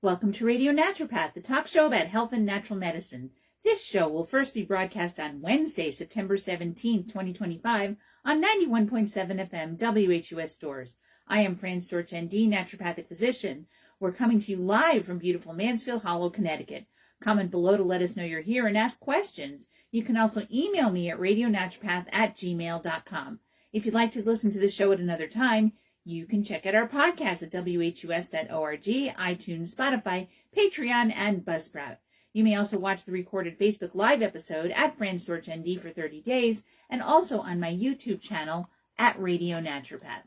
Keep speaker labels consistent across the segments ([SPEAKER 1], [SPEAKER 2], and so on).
[SPEAKER 1] Welcome to Radio Naturopath, the talk show about health and natural medicine. This show will first be broadcast on Wednesday, September 17th, 2025 on 91.7 FM WHUS stores. I am Fran Storch, ND, naturopathic physician. We're coming to you live from beautiful Mansfield Hollow, Connecticut. Comment below to let us know you're here and ask questions. You can also email me at radionaturopath@gmail.com. If you'd like to listen to the show at another time, you can check out our podcast at whus.org, iTunes, Spotify, Patreon, and Buzzsprout. You may also watch the recorded Facebook Live episode at Fran Storch ND for 30 days, and also on my YouTube channel at Radio Naturopath.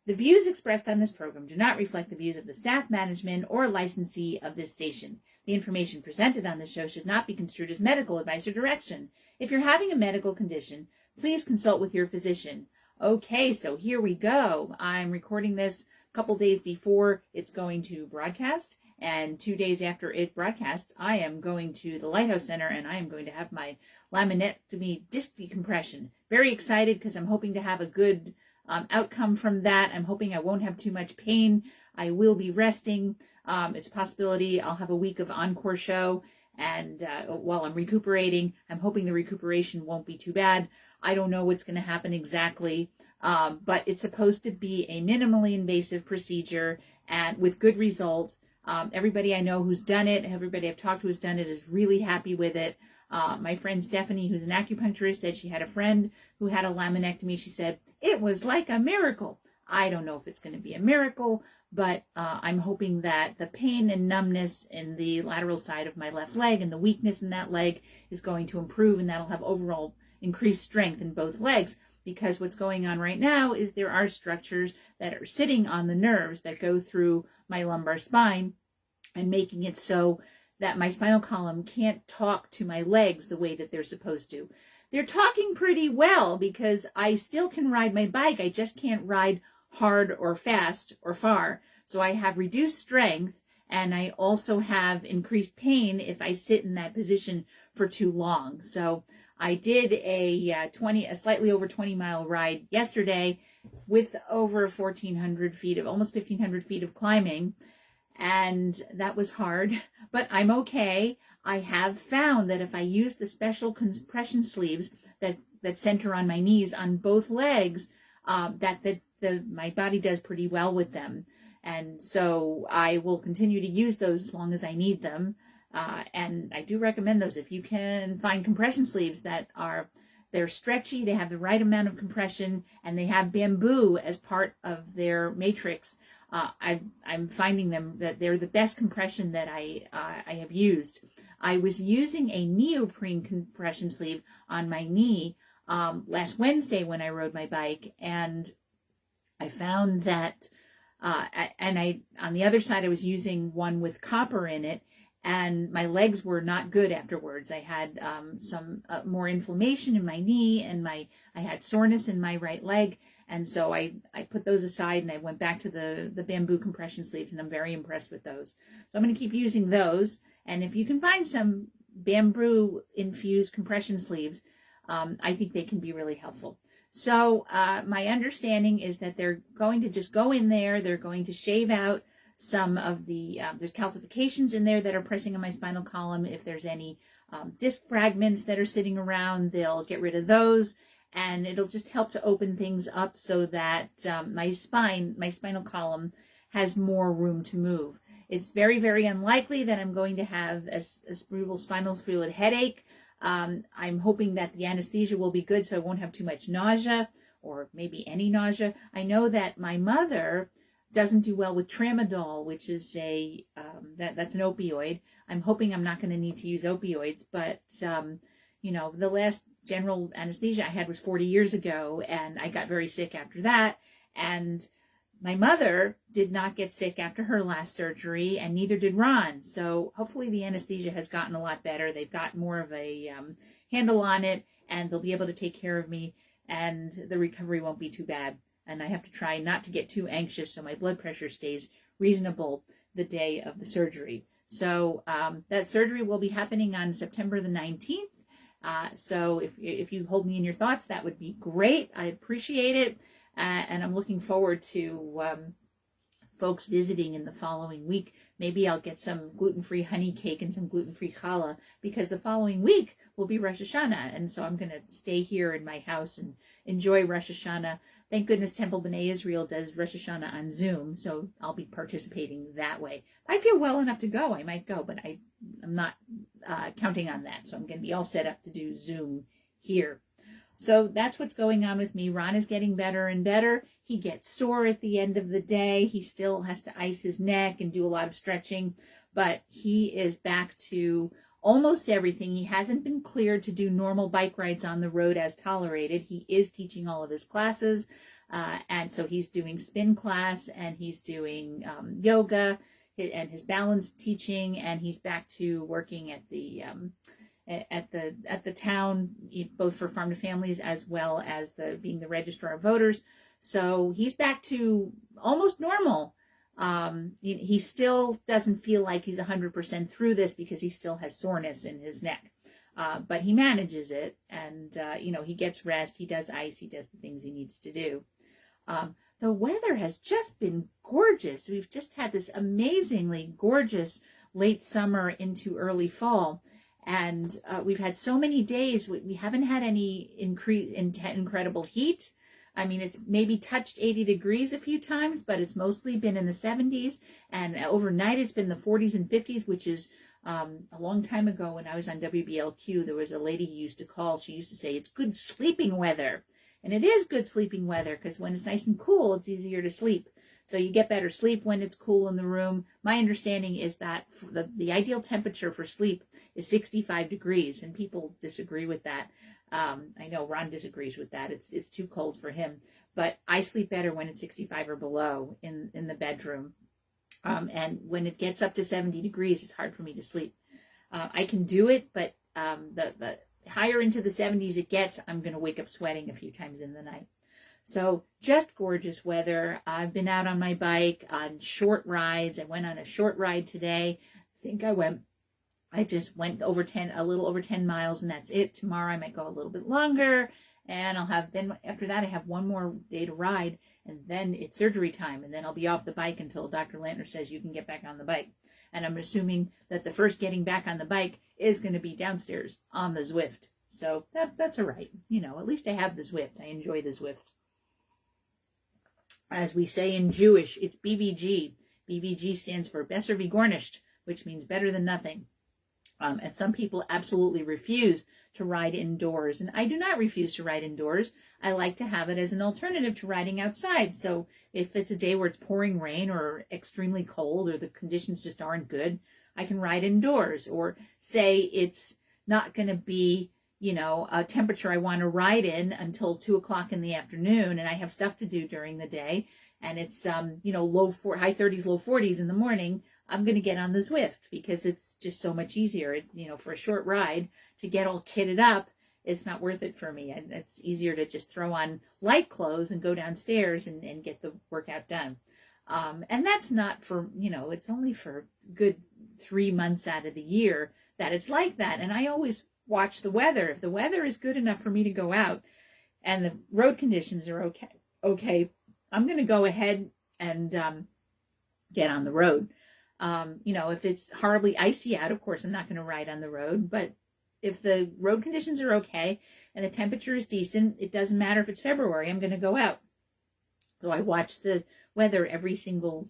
[SPEAKER 1] The views expressed on this program do not reflect the views of the staff, management, or licensee of this station. The information presented on this show should not be construed as medical advice or direction. If you're having a medical condition, please consult with your physician. Okay, so here we go. I'm recording this a couple days before it's going to broadcast, and 2 days after it broadcasts, I am going to the Lighthouse Center, and I am going to have my laminectomy disc decompression. Very excited because I'm hoping to have a good outcome from that. I'm hoping I won't have too much pain. I will be resting. It's a possibility I'll have a week of encore show, and while I'm recuperating, I'm hoping the recuperation won't be too bad. I don't know what's going to happen exactly, but it's supposed to be a minimally invasive procedure and with good results. Everybody I know who's done it, everybody I've talked to who's done it is really happy with it. My friend Stephanie, who's an acupuncturist, said she had a friend who had a laminectomy. She said, it was like a miracle. I don't know if it's going to be a miracle, but I'm hoping that the pain and numbness in the lateral side of my left leg and the weakness in that leg is going to improve, and that'll have overall increased strength in both legs, because what's going on right now is there are structures that are sitting on the nerves that go through my lumbar spine and making it so that my spinal column can't talk to my legs the way that they're supposed to. They're talking pretty well because I still can ride my bike. I just can't ride hard or fast or far. So I have reduced strength, and I also have increased pain if I sit in that position for too long. So I did a slightly over 20-mile ride yesterday with over 1,400 feet of, almost 1,500 feet of climbing, and that was hard, but I'm okay. I have found that if I use the special compression sleeves that center on my knees on both legs, my body does pretty well with them, and so I will continue to use those as long as I need them. And I do recommend those. If you can find compression sleeves they're stretchy, they have the right amount of compression, and they have bamboo as part of their matrix, I'm finding them that they're the best compression that I have used. I was using a neoprene compression sleeve on my knee last Wednesday when I rode my bike, and I found that, on the other side I was using one with copper in it, and my legs were not good afterwards. I had some more inflammation in my knee, and I had soreness in my right leg, and so I put those aside, and I went back to the bamboo compression sleeves, and I'm very impressed with those. So I'm going to keep using those, and if you can find some bamboo-infused compression sleeves, I think they can be really helpful. So my understanding is that they're going to just go in there, they're going to shave out some of the, there's calcifications in there that are pressing on my spinal column. If there's any disc fragments that are sitting around, they'll get rid of those, and it'll just help to open things up so that my spinal column has more room to move. It's very, very unlikely that I'm going to have a cerebral spinal fluid headache. I'm hoping that the anesthesia will be good so I won't have too much nausea, or maybe any nausea. I know that my mother doesn't do well with tramadol, which is that's an opioid. I'm hoping I'm not going to need to use opioids, but the last general anesthesia I had was 40 years ago, and I got very sick after that. And my mother did not get sick after her last surgery, and neither did Ron. So hopefully the anesthesia has gotten a lot better. They've got more of a handle on it, and they'll be able to take care of me, and the recovery won't be too bad. And I have to try not to get too anxious so my blood pressure stays reasonable the day of the surgery. So that surgery will be happening on September the 19th. So if you hold me in your thoughts, that would be great. I appreciate it. And I'm looking forward to folks visiting in the following week, maybe I'll get some gluten-free honey cake and some gluten-free challah, because the following week will be Rosh Hashanah. And so I'm going to stay here in my house and enjoy Rosh Hashanah. Thank goodness Temple B'nai Israel does Rosh Hashanah on Zoom, so I'll be participating that way. If I feel well enough to go, I might go, but I'm not counting on that. So I'm going to be all set up to do Zoom here. So that's what's going on with me. Ron is getting better and better. He gets sore at the end of the day. He still has to ice his neck and do a lot of stretching, but he is back to almost everything. He hasn't been cleared to do normal bike rides on the road as tolerated. He is teaching all of his classes, and so he's doing spin class, and he's doing yoga and his balance teaching, and he's back to working at the town, both for farm to families as well as being the registrar of voters. So he's back to almost normal. He still doesn't feel like he's 100% through this because he still has soreness in his neck. But he manages it, and he gets rest, he does ice, he does the things he needs to do. The weather has just been gorgeous. We've just had this amazingly gorgeous late summer into early fall. And we've had so many days. We haven't had any incredible heat. I mean, it's maybe touched 80 degrees a few times, but it's mostly been in the 70s. And overnight it's been the 40s and 50s, which is a long time ago when I was on WBLQ. There was a lady who used to call. She used to say, it's good sleeping weather. And it is good sleeping weather, because when it's nice and cool, it's easier to sleep. So you get better sleep when it's cool in the room. My understanding is that the ideal temperature for sleep is 65 degrees, and people disagree with that. I know Ron disagrees with that. It's too cold for him. But I sleep better when it's 65 or below in the bedroom. And when it gets up to 70 degrees, it's hard for me to sleep. I can do it, but the higher into the 70s it gets, I'm going to wake up sweating a few times in the night. So just gorgeous weather. I've been out on my bike on short rides. I went on a short ride today. I just went a little over 10 miles, and that's it. Tomorrow I might go a little bit longer, and after that I have one more day to ride, and then it's surgery time, and then I'll be off the bike until Dr. Lantner says you can get back on the bike. And I'm assuming that the first getting back on the bike is going to be downstairs on the Zwift. So that's all right. At least I have the Zwift. I enjoy the Zwift. As we say in Jewish, it's BVG. BVG stands for Besser wie Garnischt, which means better than nothing. And some people absolutely refuse to ride indoors. And I do not refuse to ride indoors. I like to have it as an alternative to riding outside. So if it's a day where it's pouring rain or extremely cold or the conditions just aren't good, I can ride indoors. Or say it's not going to be a temperature I want to ride in until 2:00 in the afternoon, and I have stuff to do during the day, and it's high 30s, low 40s in the morning. I'm going to get on the Zwift because it's just so much easier. It's for a short ride to get all kitted up, it's not worth it for me. And it's easier to just throw on light clothes and go downstairs and get the workout done. And that's not for it's only for good 3 months out of the year that it's like that. And I always watch the weather. If the weather is good enough for me to go out and the road conditions are okay, I'm going to go ahead and get on the road. If it's horribly icy out, of course, I'm not going to ride on the road. But if the road conditions are okay and the temperature is decent, it doesn't matter if it's February, I'm going to go out. So I watch the weather every single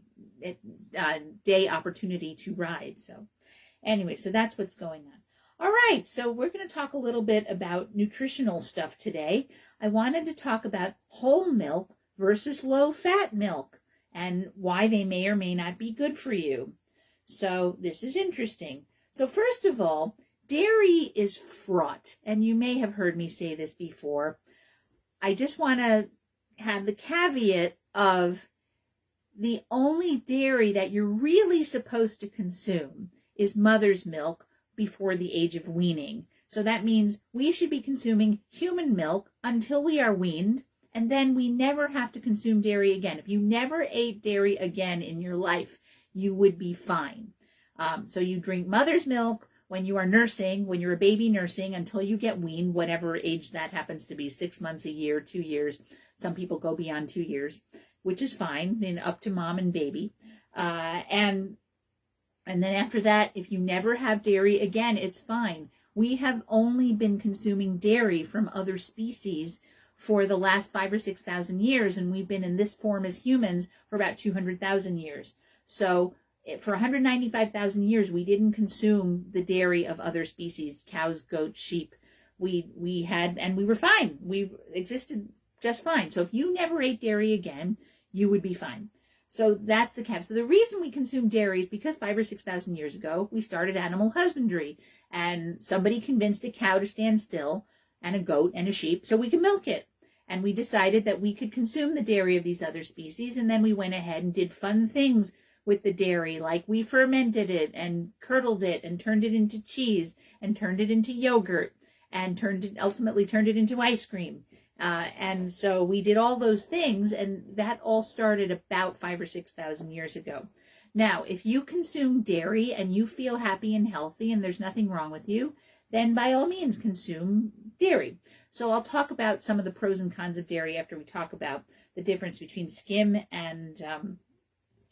[SPEAKER 1] day opportunity to ride. So anyway, so that's what's going on. All right, so we're going to talk a little bit about nutritional stuff today. I wanted to talk about whole milk versus low-fat milk and why they may or may not be good for you. So this is interesting. So first of all, dairy is fraught, and you may have heard me say this before. I just want to have the caveat of the only dairy that you're really supposed to consume is mother's milk before the age of weaning. So that means we should be consuming human milk until we are weaned, and then we never have to consume dairy again. If you never ate dairy again in your life, you would be fine. So you drink mother's milk when you are nursing, when you're a baby nursing, until you get weaned, whatever age that happens to be, 6 months, a year, 2 years. Some people go beyond 2 years which is fine, then up to mom and baby. And then after that, if you never have dairy again, it's fine. We have only been consuming dairy from other species for the last 5,000 or 6,000 years, and we've been in this form as humans for about 200,000 years. So for 195,000 years, we didn't consume the dairy of other species, cows, goats, sheep. We had, and we were fine. We existed just fine. So if you never ate dairy again, you would be fine. So that's the cap. So the reason we consume dairy is because 5,000 or 6,000 years ago, we started animal husbandry, and somebody convinced a cow to stand still, and a goat and a sheep, so we could milk it. And we decided that we could consume the dairy of these other species, and then we went ahead and did fun things with the dairy, like we fermented it and curdled it and turned it into cheese and turned it into yogurt and ultimately turned it into ice cream. And so we did all those things, and that all started about 5,000 or 6,000 years ago. Now, if you consume dairy and you feel happy and healthy and there's nothing wrong with you, then by all means consume dairy. So I'll talk about some of the pros and cons of dairy after we talk about the difference between skim and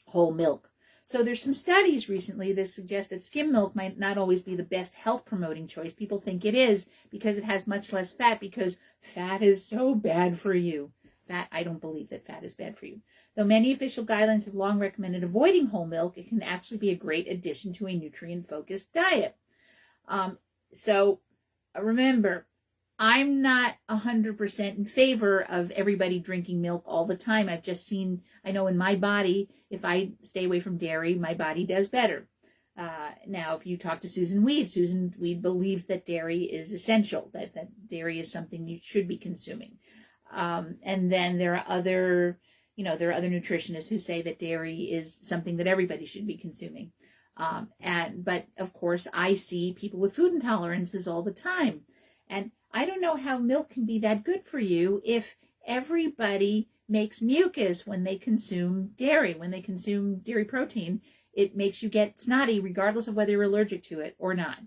[SPEAKER 1] whole milk. So there's some studies recently that suggest that skim milk might not always be the best health promoting choice. People think it is because it has much less fat, because fat is so bad for you. I don't believe that fat is bad for you. Though many official guidelines have long recommended avoiding whole milk, it can actually be a great addition to a nutrient-focused diet. So remember, I'm not 100% in favor of everybody drinking milk all the time. I've just seen, I know in my body, if I stay away from dairy, my body does better. Now, if you talk to Susan Weed believes that dairy is essential, that dairy is something you should be consuming. And then there are other nutritionists who say that dairy is something that everybody should be consuming. But of course, I see people with food intolerances all the time. And I don't know how milk can be that good for you if everybody makes mucus when they consume dairy. When they consume dairy protein, it makes you get snotty regardless of whether you're allergic to it or not.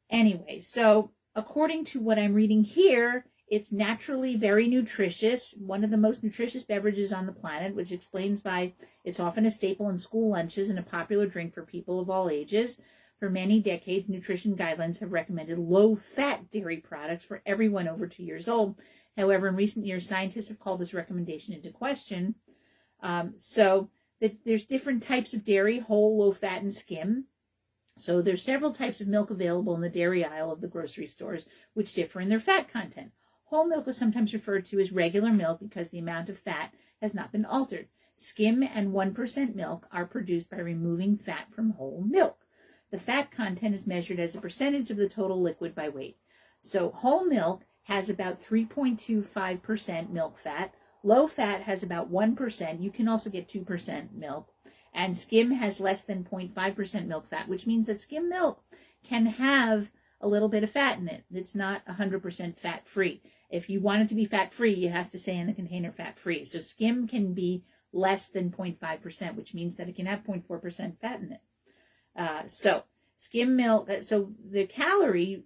[SPEAKER 1] Anyway, so according to what I'm reading here, it's naturally very nutritious, one of the most nutritious beverages on the planet, which explains why it's often a staple in school lunches and a popular drink for people of all ages. For many decades, nutrition guidelines have recommended low-fat dairy products for everyone over 2 years old. However, in recent years, scientists have called this recommendation into question. There's different types of dairy: whole, low-fat, and skim. So there's several types of milk available in the dairy aisle of the grocery stores, which differ in their fat content. Whole milk is sometimes referred to as regular milk because the amount of fat has not been altered. Skim and 1% milk are produced by removing fat from whole milk. The fat content is measured as a percentage of the total liquid by weight. So whole milk has about 3.25% milk fat. Low fat has about 1%. You can also get 2% milk. And skim has less than 0.5% milk fat, which means that skim milk can have a little bit of fat in it. It's not 100% fat-free. If you want it to be fat-free, it has to say in the container fat-free. So skim can be less than 0.5%, which means that it can have 0.4% fat in it. So skim milk, so the calorie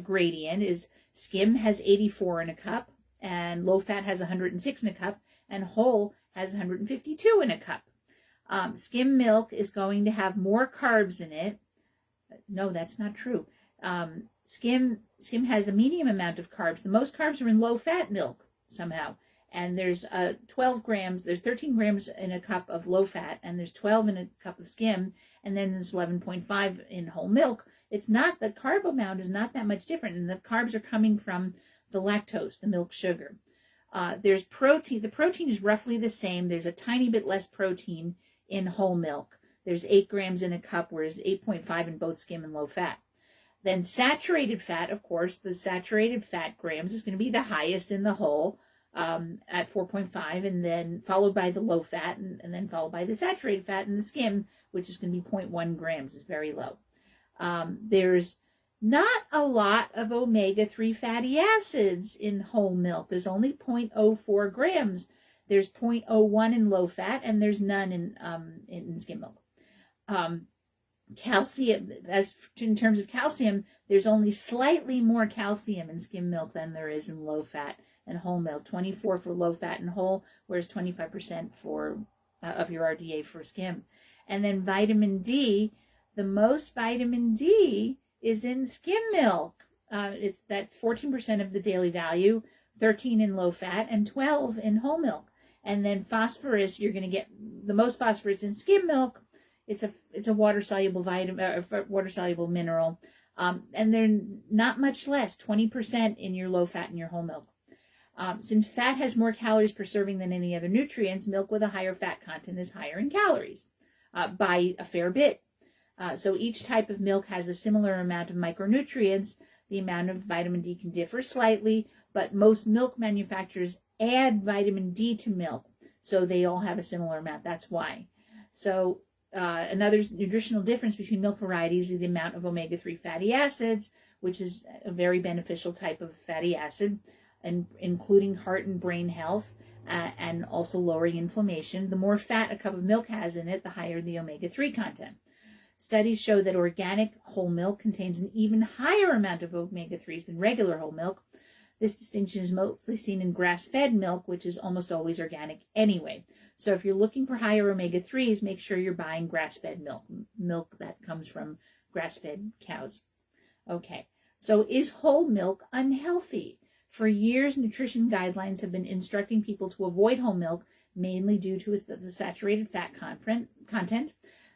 [SPEAKER 1] gradient is skim has 84 in a cup, and low fat has 106 in a cup, and whole has 152 in a cup. Skim milk is going to have more carbs in it. No, that's not true. Skim has a medium amount of carbs. The most carbs are in low fat milk somehow. And there's 12 grams, there's 13 grams in a cup of low fat, and there's 12 in a cup of skim, and then there's 11.5 in whole milk. It's not, the carb amount is not that much different, and the carbs are coming from the lactose, the milk sugar. There's protein. The protein is roughly the same. There's a tiny bit less protein in whole milk. There's 8 grams in a cup, whereas 8.5 in both skim and low fat. Then saturated fat, of course, the saturated fat grams is going to be the highest in the whole, at 4.5, and then followed by the low fat, and then followed by the saturated fat in the skim, which is going to be 0.1 grams, is very low. There's not a lot of omega-3 fatty acids in whole milk. There's only 0.04 grams. There's 0.01 in low fat, and there's none in skim milk. Calcium, as in terms of calcium, there's only slightly more calcium in skim milk than there is in low fat, and whole milk, 24 for low fat and whole, whereas 25% for of your RDA for skim. And then vitamin D, the most vitamin D is in skim milk. That's 14% of the daily value, 13 in low fat, and 12 in whole milk. And then phosphorus, you're going to get the most phosphorus in skim milk. It's a water soluble vitamin, water soluble mineral, and they're not much less, 20% in your low fat and your whole milk. Since fat has more calories per serving than any other nutrients, milk with a higher fat content is higher in calories by a fair bit. So each type of milk has a similar amount of micronutrients. The amount of vitamin D can differ slightly, but most milk manufacturers add vitamin D to milk, so they all have a similar amount. That's why. So another nutritional difference between milk varieties is the amount of omega-3 fatty acids, which is a very beneficial type of fatty acid, and including heart and brain health, and also lowering inflammation. The more fat a cup of milk has in it, the higher the omega-3 content. Studies show that organic whole milk contains an even higher amount of omega-3s than regular whole milk. This distinction is mostly seen in grass-fed milk, which is almost always organic anyway. So if you're looking for higher omega-3s, make sure you're buying grass-fed milk that comes from grass-fed cows. Okay, so is whole milk unhealthy? For years, nutrition guidelines have been instructing people to avoid whole milk, mainly due to the saturated fat content.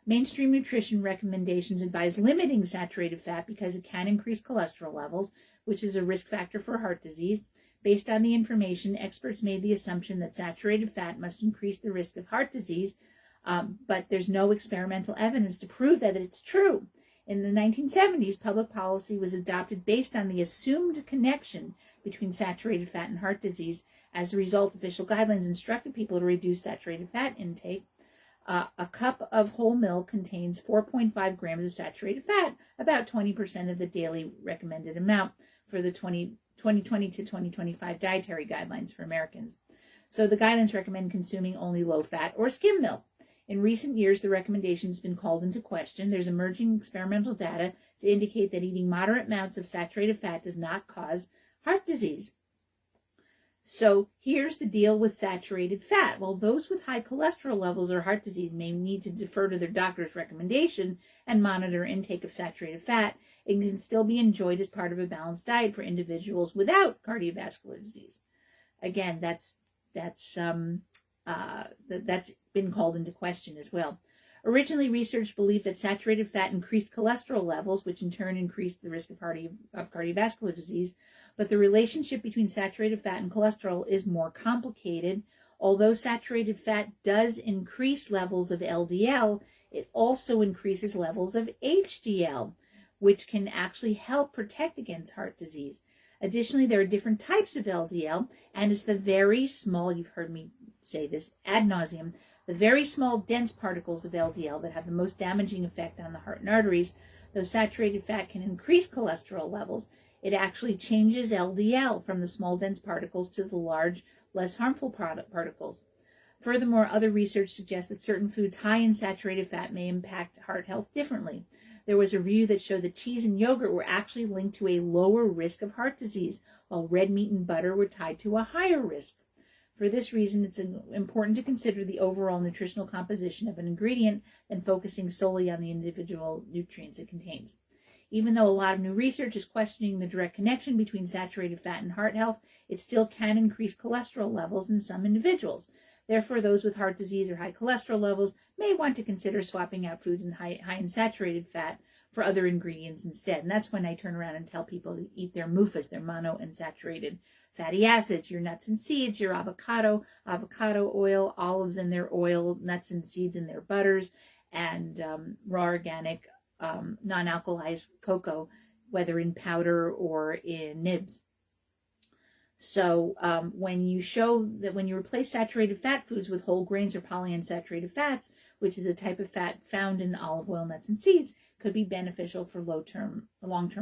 [SPEAKER 1] Mainstream nutrition recommendations advise limiting saturated fat because it can increase cholesterol levels, which is a risk factor for heart disease. Based on the information, experts made the assumption that saturated fat must increase the risk of heart disease, but there's no experimental evidence to prove that it's true. In the 1970s, public policy was adopted based on the assumed connection between saturated fat and heart disease. As a result, official guidelines instructed people to reduce saturated fat intake. A cup of whole milk contains 4.5 grams of saturated fat, about 20% of the daily recommended amount for the 2020 to 2025 dietary guidelines for Americans. So the guidelines recommend consuming only low-fat or skim milk. In recent years, the recommendation has been called into question. There's emerging experimental data to indicate that eating moderate amounts of saturated fat does not cause heart disease. So here's the deal with saturated fat. Well, those with high cholesterol levels or heart disease may need to defer to their doctor's recommendation and monitor intake of saturated fat. It can still be enjoyed as part of a balanced diet for individuals without cardiovascular disease. Again, that's been called into question as well. Originally, research believed that saturated fat increased cholesterol levels, which in turn increased the risk of cardiovascular disease. But the relationship between saturated fat and cholesterol is more complicated. Although saturated fat does increase levels of LDL, it also increases levels of HDL, which can actually help protect against heart disease. Additionally, there are different types of LDL, and it's the very small, you've heard me say this ad nauseum, the very small dense particles of LDL that have the most damaging effect on the heart and arteries. Though saturated fat can increase cholesterol levels, it actually changes LDL from the small dense particles to the large, less harmful particles. Furthermore, other research suggests that certain foods high in saturated fat may impact heart health differently. There was a review that showed that cheese and yogurt were actually linked to a lower risk of heart disease, while red meat and butter were tied to a higher risk. For this reason, it's important to consider the overall nutritional composition of an ingredient than focusing solely on the individual nutrients it contains. Even though a lot of new research is questioning the direct connection between saturated fat and heart health, it still can increase cholesterol levels in some individuals. Therefore, those with heart disease or high cholesterol levels may want to consider swapping out foods high in saturated fat for other ingredients instead. And that's when I turn around and tell people to eat their MUFAs, their monounsaturated fatty acids, your nuts and seeds, your avocado oil, olives in their oil, nuts and seeds in their butters, and raw organic non-alkalized cocoa, whether in powder or in nibs. So when you replace saturated fat foods with whole grains or polyunsaturated fats, which is a type of fat found in olive oil, nuts, and seeds, could be beneficial for long-term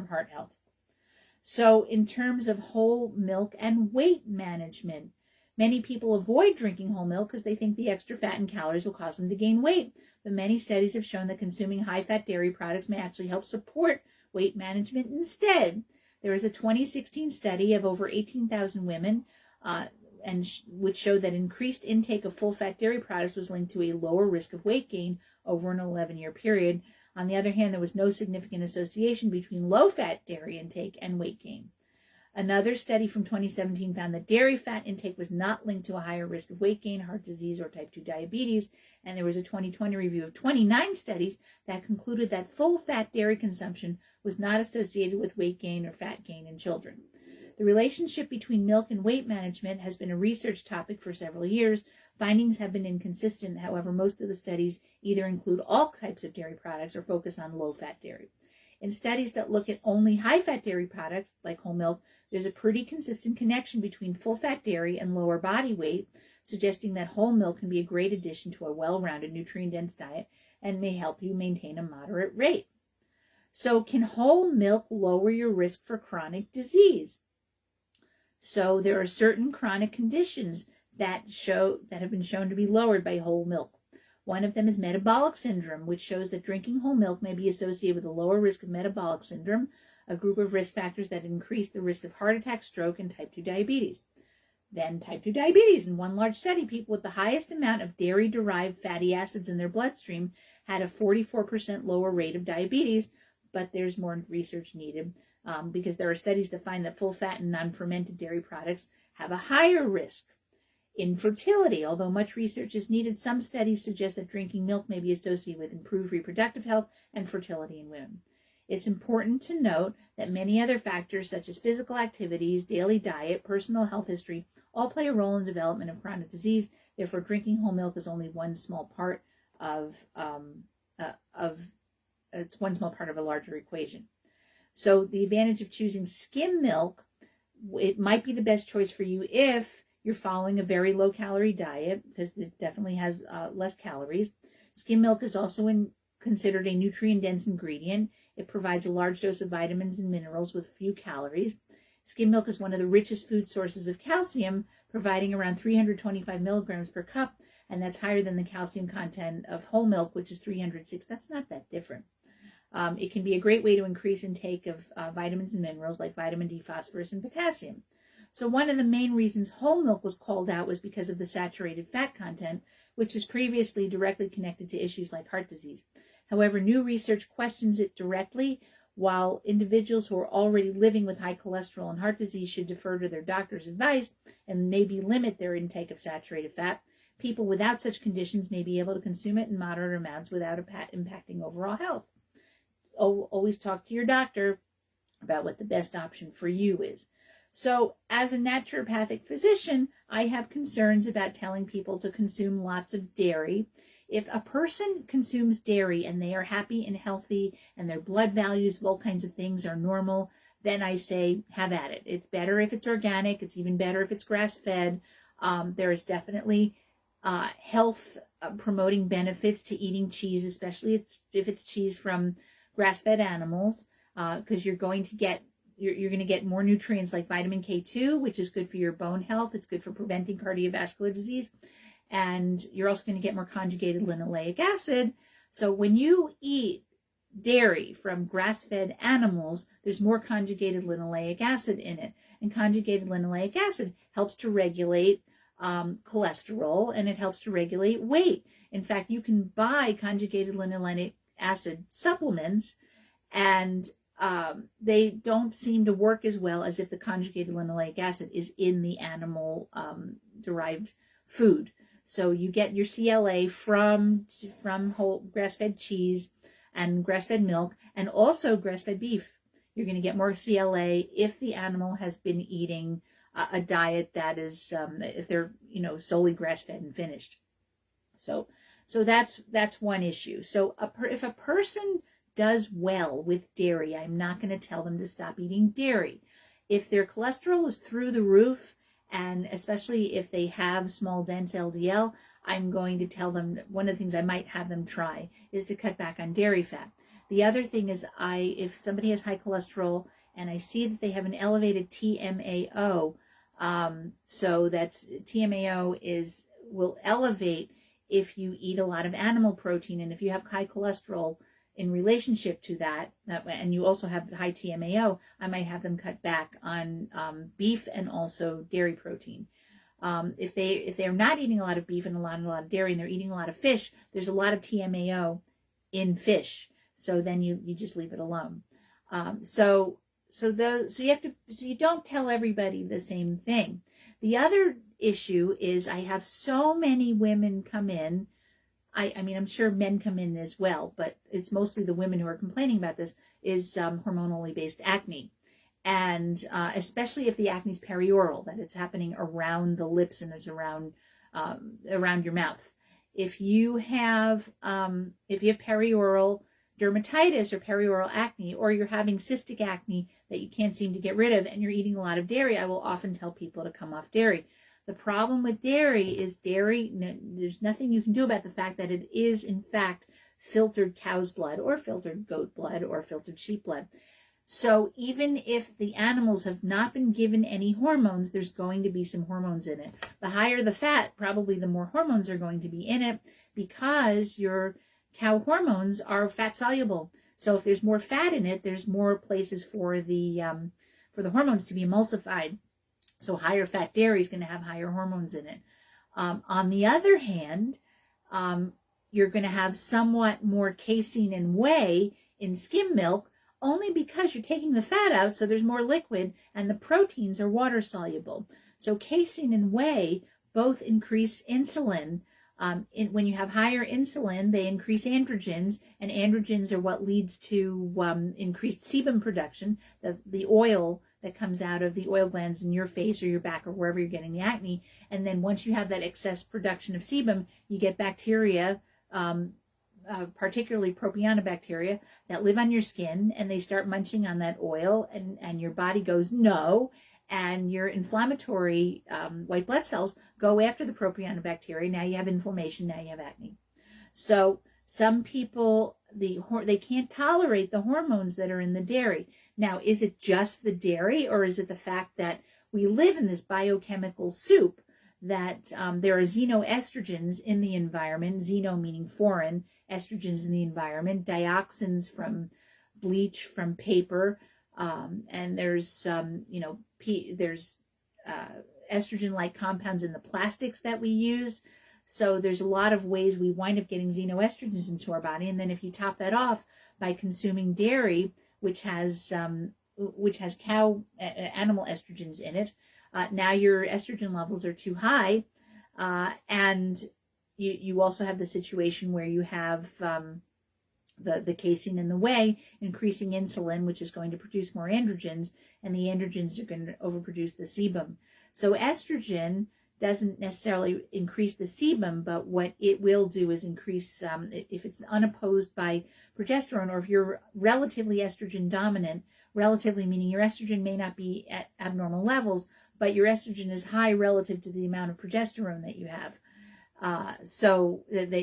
[SPEAKER 1] heart health. So in terms of whole milk and weight management, many people avoid drinking whole milk because they think the extra fat and calories will cause them to gain weight. But many studies have shown that consuming high-fat dairy products may actually help support weight management instead. There was a 2016 study of over 18,000 women which showed that increased intake of full-fat dairy products was linked to a lower risk of weight gain over an 11-year period. On the other hand, there was no significant association between low-fat dairy intake and weight gain. Another study from 2017 found that dairy fat intake was not linked to a higher risk of weight gain, heart disease, or type 2 diabetes. And there was a 2020 review of 29 studies that concluded that full-fat dairy consumption was not associated with weight gain or fat gain in children. The relationship between milk and weight management has been a research topic for several years. Findings have been inconsistent. However, most of the studies either include all types of dairy products or focus on low-fat dairy. In studies that look at only high-fat dairy products, like whole milk, there's a pretty consistent connection between full-fat dairy and lower body weight, suggesting that whole milk can be a great addition to a well-rounded, nutrient-dense diet and may help you maintain a moderate rate. So can whole milk lower your risk for chronic disease? So there are certain chronic conditions that have been shown to be lowered by whole milk. One of them is metabolic syndrome, which shows that drinking whole milk may be associated with a lower risk of metabolic syndrome, a group of risk factors that increase the risk of heart attack, stroke, and type 2 diabetes. Then type 2 diabetes. In one large study, people with the highest amount of dairy-derived fatty acids in their bloodstream had a 44% lower rate of diabetes, but there's more research needed because there are studies that find that full-fat and non-fermented dairy products have a higher risk. Infertility. Although much research is needed, some studies suggest that drinking milk may be associated with improved reproductive health and fertility in women. It's important to note that many other factors such as physical activities, daily diet, personal health history all play a role in the development of chronic disease. Therefore, drinking whole milk is only one small part of a larger equation. So the advantage of choosing skim milk, it might be the best choice for you if you're following a very low-calorie diet, because it definitely has less calories. Skim milk is also considered a nutrient-dense ingredient. It provides a large dose of vitamins and minerals with few calories. Skim milk is one of the richest food sources of calcium, providing around 325 milligrams per cup, and that's higher than the calcium content of whole milk, which is 306. That's not that different. It can be a great way to increase intake of vitamins and minerals like vitamin D, phosphorus, and potassium. So one of the main reasons whole milk was called out was because of the saturated fat content, which was previously directly connected to issues like heart disease. However, new research questions it directly, while individuals who are already living with high cholesterol and heart disease should defer to their doctor's advice and maybe limit their intake of saturated fat. People without such conditions may be able to consume it in moderate amounts without impacting overall health. Always talk to your doctor about what the best option for you is. So as a naturopathic physician, I have concerns about telling people to consume lots of dairy. If a person consumes dairy and they are happy and healthy and their blood values of all kinds of things are normal, then I say have at it. It's better if it's organic. It's even better if it's grass-fed. There is definitely health promoting benefits to eating cheese, especially if it's cheese from grass-fed animals, because you're going to get more nutrients like vitamin K2, which is good for your bone health. It's good for preventing cardiovascular disease. And you're also going to get more conjugated linoleic acid. So when you eat dairy from grass-fed animals, there's more conjugated linoleic acid in it. And conjugated linoleic acid helps to regulate cholesterol, and it helps to regulate weight. In fact, you can buy conjugated linoleic acid supplements, and they don't seem to work as well as if the conjugated linoleic acid is in the animal derived food. So you get your CLA from whole grass-fed cheese and grass-fed milk, and also grass-fed beef. You're going to get more CLA if the animal has been eating a diet that is, if they're solely grass-fed and finished. So that's one issue. So if a person does well with dairy, I'm not going to tell them to stop eating dairy. If their cholesterol is through the roof, and especially if they have small dense LDL, I'm going to tell them, one of the things I might have them try is to cut back on dairy fat. The other thing is, if somebody has high cholesterol and I see that they have an elevated TMAO, so that's TMAO will elevate if you eat a lot of animal protein, and if you have high cholesterol, in relationship to that, and you also have high TMAO, I might have them cut back on beef and also dairy protein. If they're not eating a lot of beef and a lot of dairy, and they're eating a lot of fish, there's a lot of TMAO in fish. So then you just leave it alone. So you don't tell everybody the same thing. The other issue is I have so many women come in. I mean, I'm sure men come in as well, but it's mostly the women who are complaining about this, is hormonally based acne. And especially if the acne is perioral, that it's happening around the lips and it's around your mouth. If you have perioral dermatitis or perioral acne, or you're having cystic acne that you can't seem to get rid of, and you're eating a lot of dairy, I will often tell people to come off dairy. The problem with dairy is there's nothing you can do about the fact that it is, in fact, filtered cow's blood or filtered goat blood or filtered sheep blood. So even if the animals have not been given any hormones, there's going to be some hormones in it. The higher the fat, probably the more hormones are going to be in it, because your cow hormones are fat soluble. So if there's more fat in it, there's more places for the hormones to be emulsified. So higher fat dairy is going to have higher hormones in it. On the other hand, you're going to have somewhat more casein and whey in skim milk, only because you're taking the fat out, so there's more liquid, and the proteins are water soluble. So casein and whey both increase insulin. When you have higher insulin, they increase androgens, and androgens are what leads to increased sebum production, the oil that comes out of the oil glands in your face or your back or wherever you're getting the acne. And then once you have that excess production of sebum, you get bacteria, particularly propionibacteria, that live on your skin, and they start munching on that oil, and your body goes no, and your inflammatory white blood cells go after the propionibacteria. Now you have inflammation, now you have acne. So some people, they can't tolerate the hormones that are in the dairy. Now, is it just the dairy, or is it the fact that we live in this biochemical soup, that there are xenoestrogens in the environment, xeno meaning foreign, estrogens in the environment, dioxins from bleach, from paper, and there's estrogen-like compounds in the plastics that we use. So there's a lot of ways we wind up getting xenoestrogens into our body. And then if you top that off by consuming dairy, which has cow animal estrogens in it, now your estrogen levels are too high, and you also have the situation where you have the casein and the whey increasing insulin, which is going to produce more androgens, and the androgens are going to overproduce the sebum. So estrogen doesn't necessarily increase the sebum, but what it will do is increase, if it's unopposed by progesterone, or if you're relatively estrogen dominant, relatively meaning your estrogen may not be at abnormal levels, but your estrogen is high relative to the amount of progesterone that you have. So that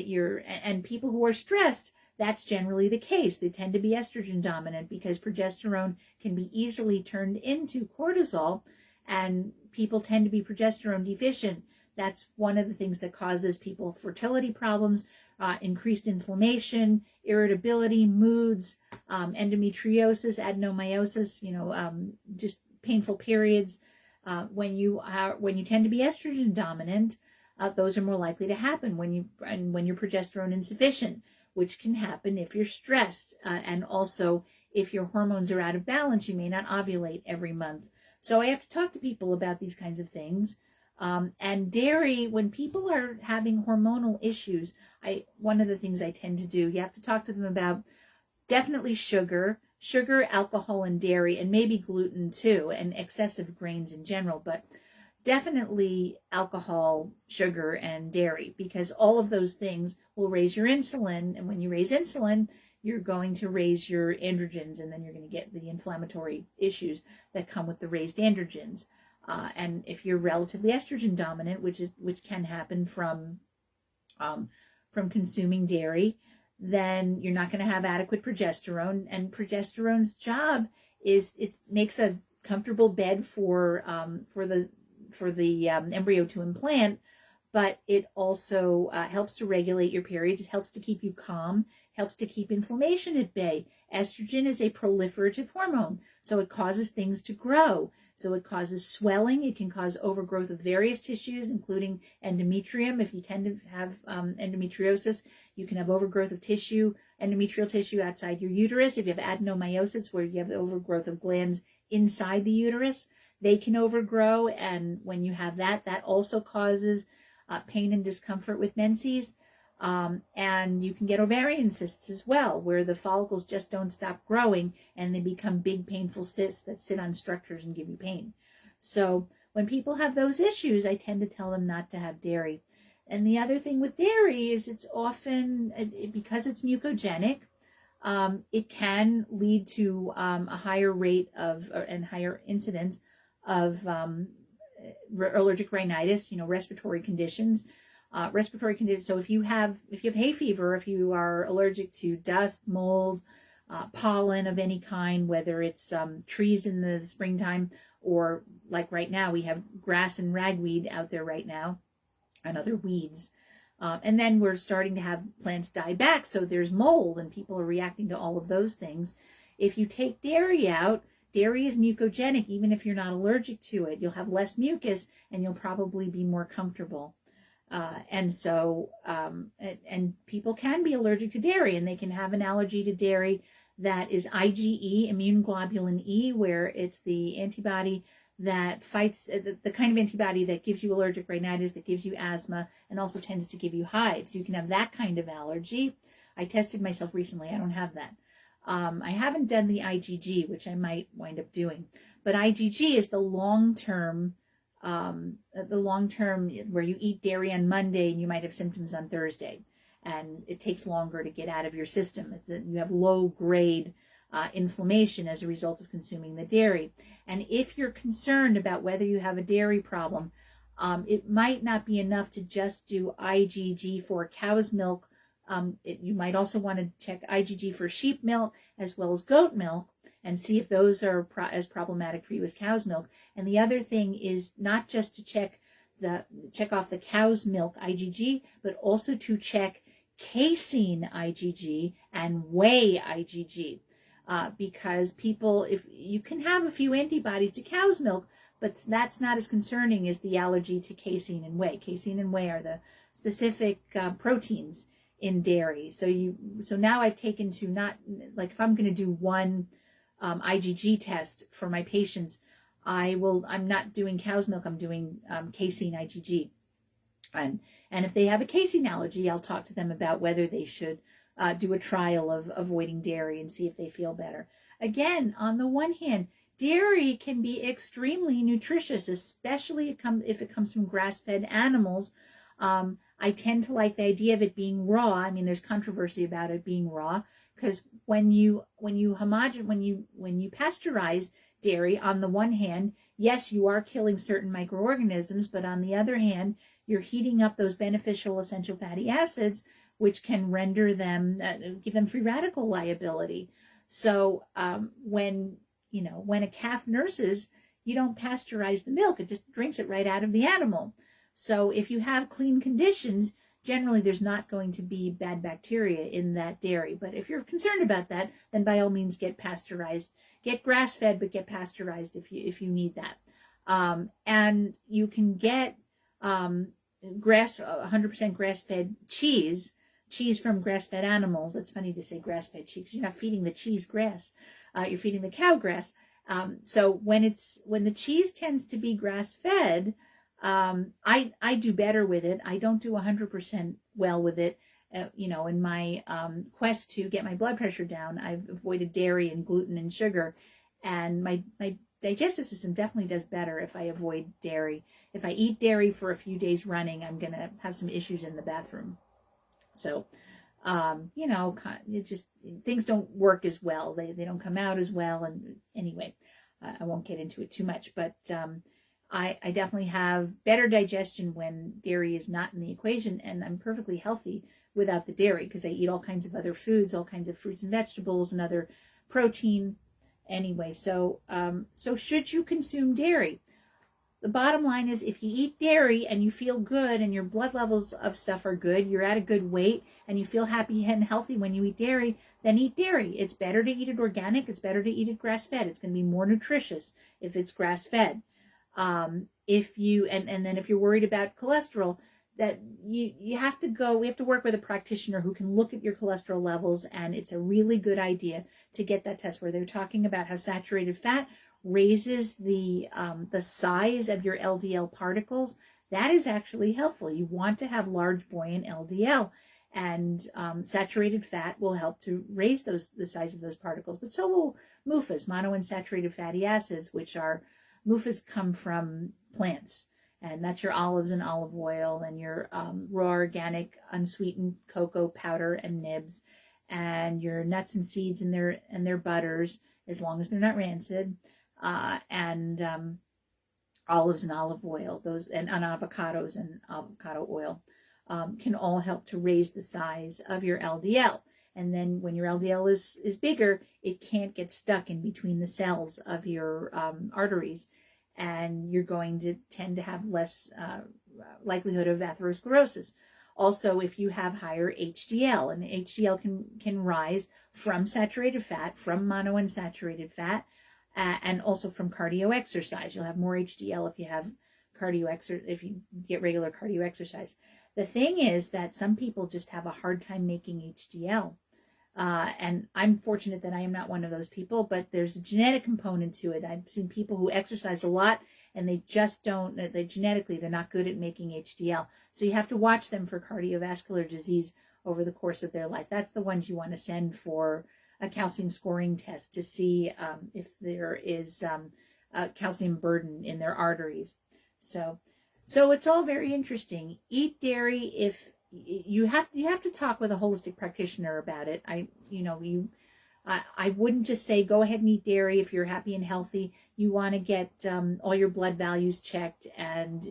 [SPEAKER 1] and people who are stressed, that's generally the case. They tend to be estrogen dominant because progesterone can be easily turned into cortisol, and people tend to be progesterone deficient. That's one of the things that causes people fertility problems, increased inflammation, irritability, moods, endometriosis, adenomyosis, just painful periods. When you tend to be estrogen dominant, those are more likely to happen when you're progesterone insufficient, which can happen if you're stressed, and also if your hormones are out of balance. You may not ovulate every month. So I have to talk to people about these kinds of things. And dairy, when people are having hormonal issues, one of the things I tend to do, you have to talk to them about definitely sugar, alcohol, and dairy, and maybe gluten too, and excessive grains in general, but definitely alcohol, sugar, and dairy, because all of those things will raise your insulin, and when you raise insulin, you're going to raise your androgens, and then you're going to get the inflammatory issues that come with the raised androgens. And if you're relatively estrogen dominant, which can happen from consuming dairy, then you're not going to have adequate progesterone. And progesterone's job is it makes a comfortable bed for the embryo to implant, but it also helps to regulate your periods. It helps to keep you calm, helps to keep inflammation at bay. Estrogen is a proliferative hormone, so it causes things to grow. So it causes swelling. It can cause overgrowth of various tissues, including endometrium. If you tend to have endometriosis, you can have overgrowth of tissue, endometrial tissue outside your uterus. If you have adenomyosis, where you have the overgrowth of glands inside the uterus, they can overgrow. And when you have that, that also causes pain and discomfort with menses. And you can get ovarian cysts as well, where the follicles just don't stop growing and they become big painful cysts that sit on structures and give you pain. So when people have those issues, I tend to tell them not to have dairy. And the other thing with dairy is it's often, because it's mucogenic, it can lead to a higher rate of and higher incidence of allergic rhinitis, respiratory conditions. So if you have hay fever, if you are allergic to dust, mold, pollen of any kind, whether it's trees in the springtime, or like right now we have grass and ragweed out there right now, and other weeds, and then we're starting to have plants die back, so there's mold and people are reacting to all of those things. If you take dairy out, dairy is mucogenic. Even if you're not allergic to it, you'll have less mucus and you'll probably be more comfortable. And people can be allergic to dairy, and they can have an allergy to dairy that is IgE, immune globulin E, where it's the antibody that fights, the kind of antibody that gives you allergic rhinitis, that gives you asthma, and also tends to give you hives. You can have that kind of allergy. I tested myself recently. I don't have that. I haven't done the IgG, which I might wind up doing. But IgG is the long-term where you eat dairy on Monday and you might have symptoms on Thursday, and it takes longer to get out of your system. You have low grade inflammation as a result of consuming the dairy. And if you're concerned about whether you have a dairy problem, it might not be enough to just do IgG for cow's milk. You might also want to check IgG for sheep milk as well as goat milk, and see if those are as problematic for you as cow's milk. And the other thing is not just to check off the cow's milk IgG, but also to check casein IgG and whey IgG, because if you can have a few antibodies to cow's milk, but that's not as concerning as the allergy to casein and whey. Casein and whey are the specific proteins in dairy. So now I've taken to, not like, if I'm going to do one IgG test for my patients, I'm not doing cow's milk, I'm doing casein IgG. And if they have a casein allergy, I'll talk to them about whether they should do a trial of avoiding dairy and see if they feel better. Again, on the one hand, dairy can be extremely nutritious, especially if it comes from grass-fed animals. I tend to like the idea of it being raw. I mean, there's controversy about it being raw, because when you pasteurize dairy, on the one hand, yes, you are killing certain microorganisms, but on the other hand, you're heating up those beneficial essential fatty acids, which can render them, give them free radical liability. So when a calf nurses, you don't pasteurize the milk; it just drinks it right out of the animal. So if you have clean conditions, generally there's not going to be bad bacteria in that dairy. But if you're concerned about that, then by all means get pasteurized. Get grass-fed, but get pasteurized if you need that. And you can get 100% grass-fed cheese from grass-fed animals. It's funny to say grass-fed cheese, because you're not feeding the cheese grass. You're feeding the cow grass. So when the cheese tends to be grass-fed, I do better with it. I don't do 100% well with it. In my quest to get my blood pressure down, I've avoided dairy and gluten and sugar, and my digestive system definitely does better if I avoid dairy. If I eat dairy for a few days running, I'm going to have some issues in the bathroom. So, it just, things don't work as well. They don't come out as well. And anyway, I won't get into it too much, but I definitely have better digestion when dairy is not in the equation, and I'm perfectly healthy without the dairy, because I eat all kinds of other foods, all kinds of fruits and vegetables and other protein. Anyway, so should you consume dairy? the bottom line is, if you eat dairy and you feel good and your blood levels of stuff are good, you're at a good weight, and you feel happy and healthy when you eat dairy, then eat dairy. It's better to eat it organic. It's better to eat it grass-fed. It's going to be more nutritious if it's grass-fed. If you, and then if you're worried about cholesterol, that we have to work with a practitioner who can look at your cholesterol levels, and it's a really good idea to get that test where they're talking about how saturated fat raises the size of your LDL particles. That is actually helpful. You want to have large buoyant LDL, and saturated fat will help to raise the size of those particles. But so will MUFAs, monounsaturated fatty acids, which are, MUFAs come from plants. And that's your olives and olive oil, and your raw organic unsweetened cocoa powder and nibs, and your nuts and seeds and their butters, as long as they're not rancid, and olives and olive oil, those and avocados and avocado oil can all help to raise the size of your LDL. And then when your LDL is bigger, it can't get stuck in between the cells of your arteries, and you're going to tend to have less likelihood of atherosclerosis. Also, if you have higher HDL, and HDL can rise from saturated fat, from monounsaturated fat, and also from cardio exercise. You'll have more HDL if you have if you get regular cardio exercise. The thing is that some people just have a hard time making HDL. And I'm fortunate that I am not one of those people, but there's a genetic component to it. I've seen people who exercise a lot and they just they're not good at making HDL. So you have to watch them for cardiovascular disease over the course of their life. That's the ones you want to send for a calcium scoring test to see if there is a calcium burden in their arteries. So it's all very interesting. Eat dairy if you have to talk with a holistic practitioner about it. I wouldn't just say go ahead and eat dairy if you're happy and healthy. You want to get all your blood values checked, and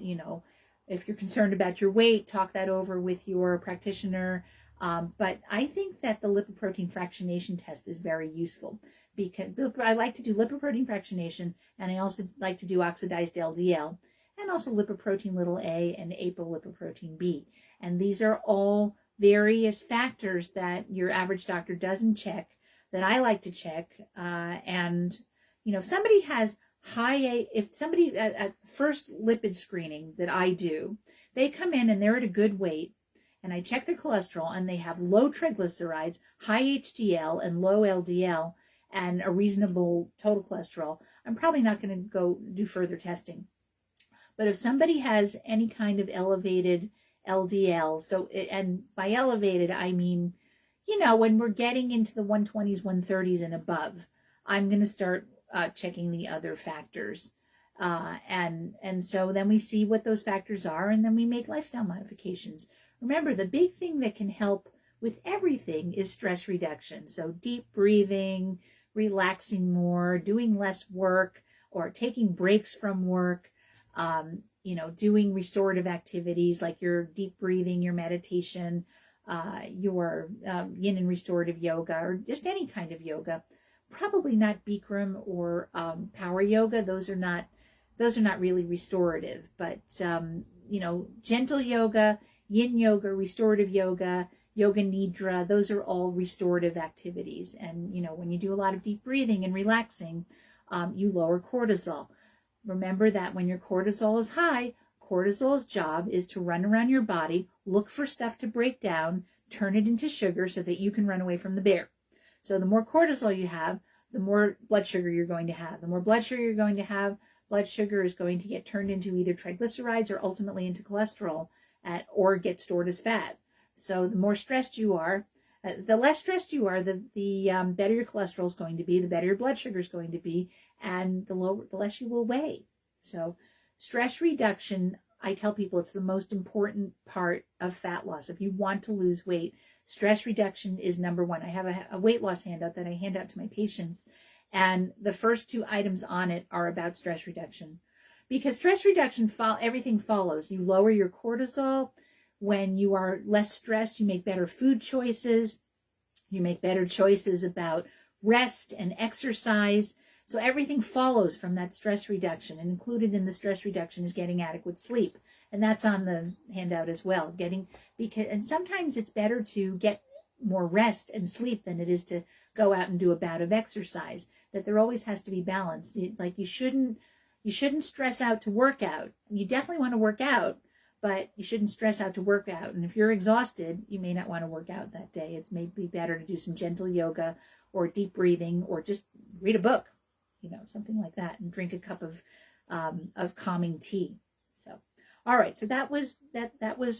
[SPEAKER 1] if you're concerned about your weight, talk that over with your practitioner. But I think that the lipoprotein fractionation test is very useful, because I like to do lipoprotein fractionation, and I also like to do oxidized LDL, and also lipoprotein little a and apolipoprotein B. And these are all various factors that your average doctor doesn't check, that I like to check. And, if somebody has if somebody at first lipid screening that I do, they come in and they're at a good weight, and I check their cholesterol, and they have low triglycerides, high HDL, and low LDL, and a reasonable total cholesterol, I'm probably not going to go do further testing. But if somebody has any kind of elevated LDL, and by elevated, I mean, when we're getting into the 120s, 130s and above, I'm going to start checking the other factors. And so then we see what those factors are, and then we make lifestyle modifications. Remember, the big thing that can help with everything is stress reduction. So deep breathing, relaxing more, doing less work, or taking breaks from work, doing restorative activities like your deep breathing, your meditation, your yin and restorative yoga, or just any kind of yoga. Probably not Bikram or power yoga. Those are not really restorative, but gentle yoga, yin yoga, restorative yoga, yoga nidra, those are all restorative activities. And when you do a lot of deep breathing and relaxing, you lower cortisol. Remember that when your cortisol is high, cortisol's job is to run around your body, look for stuff to break down, turn it into sugar so that you can run away from the bear. So the more cortisol you have, the more blood sugar you're going to have. The more blood sugar you're going to have, blood sugar is going to get turned into either triglycerides or ultimately into cholesterol, or get stored as fat. So the more stressed you are, the less stressed you are, the better your cholesterol is going to be, the better your blood sugar is going to be, and the less you will weigh. So stress reduction, I tell people, it's the most important part of fat loss. If you want to lose weight, stress reduction is number one. I have a weight loss handout that I hand out to my patients, and the first two items on it are about stress reduction. Because stress reduction, everything follows. You lower your cortisol. When you are less stressed, you make better food choices. You make better choices about rest and exercise. So everything follows from that stress reduction, and included in the stress reduction is getting adequate sleep. And that's on the handout as well. And sometimes it's better to get more rest and sleep than it is to go out and do a bout of exercise. That there always has to be balance. You shouldn't stress out to work out. You definitely want to work out, but you shouldn't stress out to work out. And if you're exhausted, you may not want to work out that day. It's maybe better to do some gentle yoga or deep breathing, or just read a book, something like that, and drink a cup of calming tea. So, all right. So that was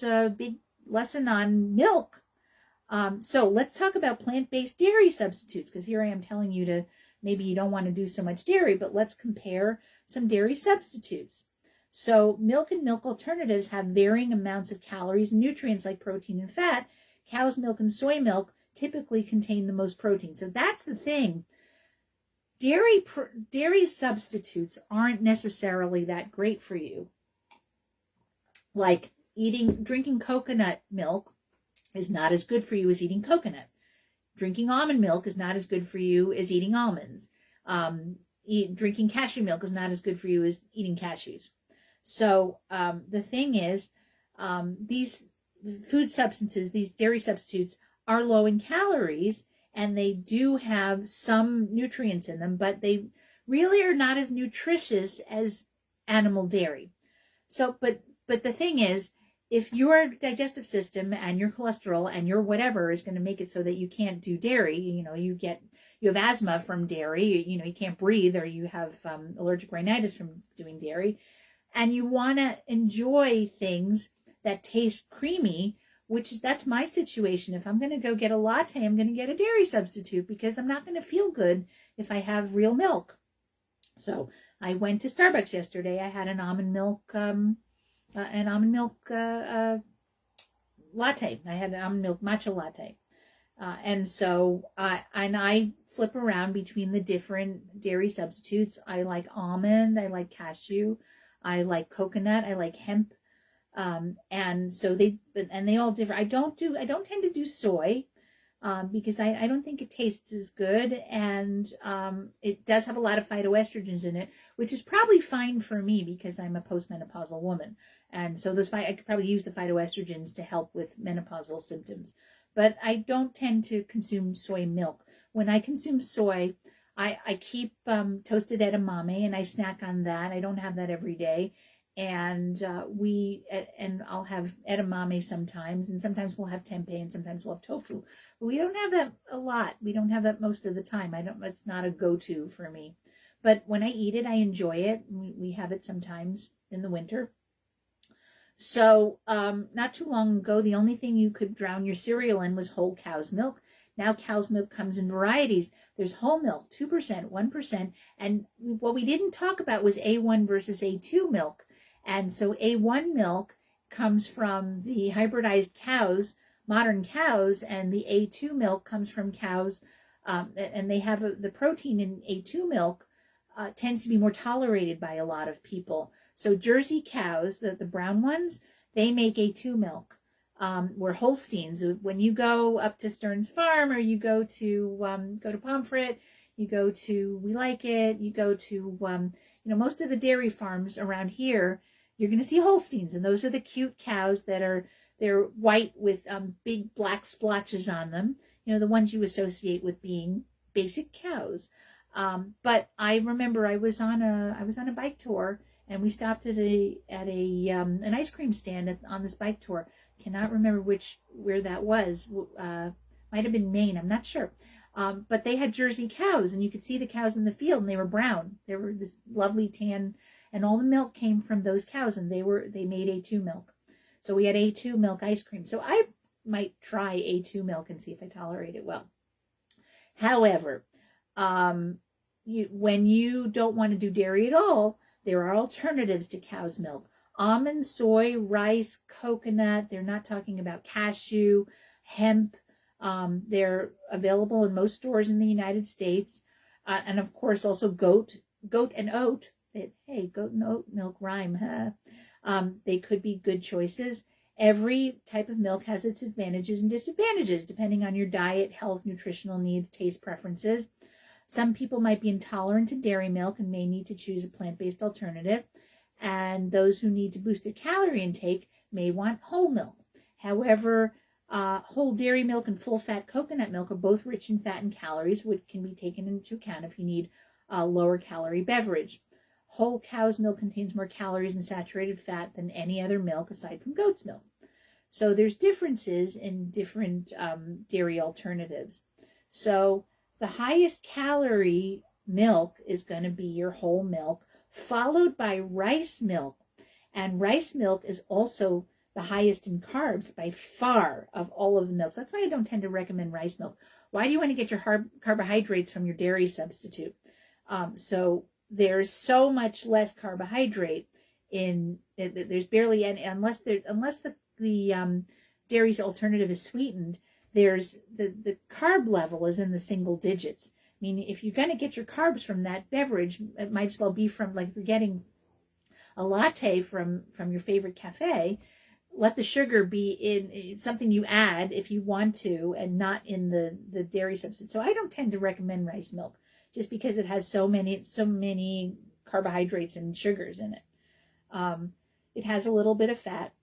[SPEAKER 1] a big lesson on milk. So let's talk about plant-based dairy substitutes, because here I am telling you to, maybe you don't want to do so much dairy, but let's compare some dairy substitutes. So milk and milk alternatives have varying amounts of calories and nutrients like protein and fat. Cow's milk and soy milk typically contain the most protein. So that's the thing. Dairy substitutes aren't necessarily that great for you. Like drinking coconut milk is not as good for you as eating coconut. Drinking almond milk is not as good for you as eating almonds. Drinking cashew milk is not as good for you as eating cashews. So the thing is, these food substances, these dairy substitutes, are low in calories, and they do have some nutrients in them, but they really are not as nutritious as animal dairy. So, but the thing is, if your digestive system and your cholesterol and your whatever is going to make it so that you can't do dairy, you have asthma from dairy, you can't breathe, or you have allergic rhinitis from doing dairy, and you want to enjoy things that taste creamy, that's my situation. If I'm going to go get a latte, I'm going to get a dairy substitute, because I'm not going to feel good if I have real milk. So I went to Starbucks yesterday. I had an almond milk latte. I had an almond milk matcha latte. And so I flip around between the different dairy substitutes. I like almond, I like cashew, I like coconut, I like hemp. And so they all differ. I don't tend to do soy, because I don't think it tastes as good. And, it does have a lot of phytoestrogens in it, which is probably fine for me because I'm a postmenopausal woman. And so I could probably use the phytoestrogens to help with menopausal symptoms, but I don't tend to consume soy milk. When I consume soy, I keep, toasted edamame, and I snack on that. I don't have that every day. And I'll have edamame sometimes, and sometimes we'll have tempeh, and sometimes we'll have tofu. But we don't have that a lot. We don't have that most of the time. It's not a go-to for me. But when I eat it, I enjoy it. We have it sometimes in the winter. So not too long ago, the only thing you could drown your cereal in was whole cow's milk. Now cow's milk comes in varieties. There's whole milk, 2%, 1%. And what we didn't talk about was A1 versus A2 milk. And so A1 milk comes from the hybridized cows, modern cows, and the A2 milk comes from cows, and they have the protein in A2 milk tends to be more tolerated by a lot of people. So Jersey cows, the brown ones, they make A2 milk. Where Holsteins, when you go up to Stearns Farm, or you go to Pomfret, you go to We Like It, you go to most of the dairy farms around here, you're going to see Holsteins, and those are the cute cows they're white with big black splotches on them. The ones you associate with being basic cows. But I remember I was on a bike tour, and we stopped at an ice cream stand on this bike tour. Cannot remember where that was. Might have been Maine. I'm not sure. But they had Jersey cows, and you could see the cows in the field, and they were brown. They were this lovely tan, and all the milk came from those cows, and they made A2 milk. So we had A2 milk ice cream. So I might try A2 milk and see if I tolerate it well. However, when you don't want to do dairy at all, there are alternatives to cow's milk. Almond, soy, rice, coconut. They're not talking about cashew, hemp. They're available in most stores in the United States. And of course, also goat and oat. Hey, goat and oat milk rhyme, huh? They could be good choices. Every type of milk has its advantages and disadvantages, depending on your diet, health, nutritional needs, taste preferences. Some people might be intolerant to dairy milk and may need to choose a plant-based alternative. And those who need to boost their calorie intake may want whole milk. However, whole dairy milk and full-fat coconut milk are both rich in fat and calories, which can be taken into account if you need a lower-calorie beverage. Whole cow's milk contains more calories and saturated fat than any other milk aside from goat's milk. So there's differences in different dairy alternatives. So the highest calorie milk is going to be your whole milk, followed by rice milk. And rice milk is also the highest in carbs by far of all of the milks. That's why I don't tend to recommend rice milk. Why do you want to get your carbohydrates from your dairy substitute? So there's so much less carbohydrate in it. There's barely any, unless the dairy's alternative is sweetened. There's the carb level is in the single digits. I mean, if you're going to get your carbs from that beverage, it might as well be from, like, if you're getting a latte from your favorite cafe, let the sugar be in something you add if you want to, and not in the dairy substitute. So I don't tend to recommend rice milk just because it has so many carbohydrates and sugars in it. It has a little bit of fat.